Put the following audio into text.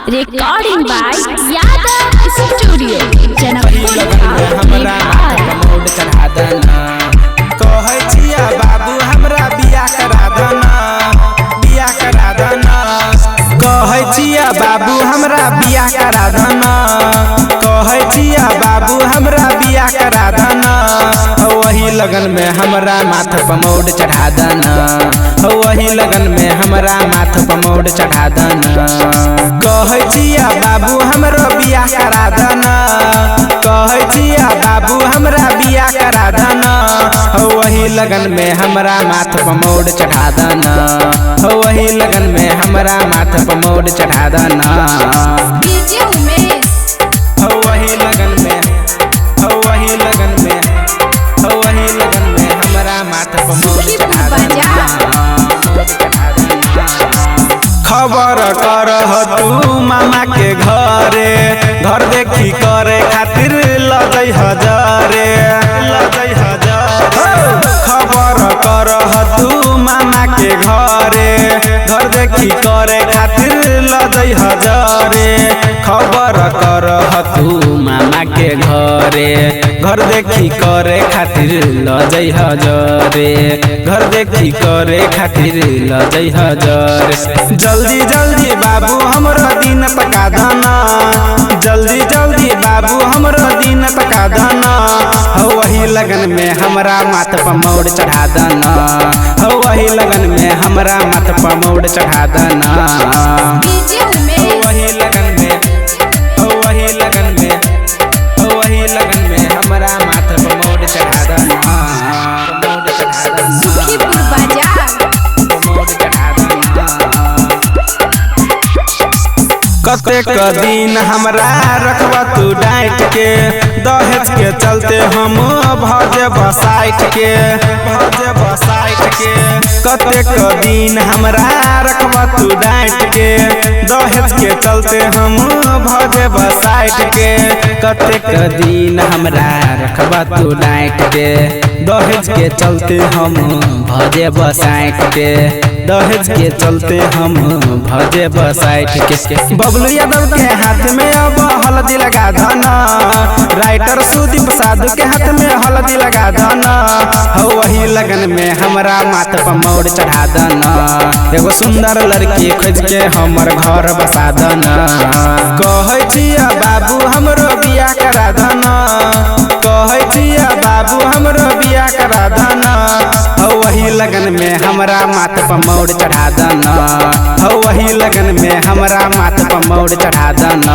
Recording by Yadav Studio. कहै छिया बाबू हमरा बियाह करा दना, बियाह करा दना। कहै छिया बाबू हमरा बियाह करा दना, कहै छिया बाबू हमरा बियाह करा दना। वही लगन में हमरा माथा पर मोड़ चढ़ा दना, वही लगन में हमरा माथा पर मोड़ चढ़ा दना। कहै छिया बाबू हमरो बियाह करा दना, कहै छिया बाबू हमरा बियाह करा दना। वही लगन में हमरा माथा पर मोड़ चढ़ा दना, वही लगन में हमरा माथा पर मोड़ चढ़ा दना। वही लगन में, वही लगन में, वही लगन में हमरा माथा पर मोड़ चढ़ा दना। खबर कर तू मामा के घरे, घर देखी करे खातिर लजै हजारे, लजै हजारे। खबर कर तू मामा के घरे, घर देखी करे खातिर लजै हजारे। खबर कर तू मामा के घरे, घर देखी करे खातिर लजै हजारे, घर देखी करे खातिर लजै हजारे। जल्दी जल्दी बाबू हमरो दिन पका दना, जल्दी जल्दी बाबू हमरो दिन पका दना। वही लगन में हमरा माथा पर मोड़ चढ़ा दना, वही लगन में हमरा माथा पर मोड़ चढ़ा दना। वही लगन में, वही लगन में, वही लगन में हमरा माथा पर मोड़ चढ़ा दना, मोड़ चढ़ा दना, मोड़ चढ़ा दना। कतेक दिन हमरा रखबा तू डांट के, दहेज के चलते हम भजे बसाइट के, भजे बसाइट के। कतेक दिन हमरा रखबा तू डांट के, दहेज के चलते हम भजे बसाइट के। कतेक दिन हमरा रखबा तू डांट के, दहेज के चलते हम भजे बसाइट के, दहेज के चलते हम भजे बसाइट के। बबलू यादव के हाथ में अब हल्दी लगा दना, राइटर सुदीप साधु के हाथ में हल्दी लगा दना। वही लगन में हमरा माथा पर मोड़ चढ़ा दना, एगो सुंदर लड़की खोज के हमर घर बसा दना। कहै छिया बाबू हमरो बियाह करा दना, कहै छिया बाबू हमरो बियाह करा दना। वही लगन में हमरा माथा पर मोड़ चढ़ा दना, वही लगन में हमरा माथा पर मोड़ चढ़ा दना।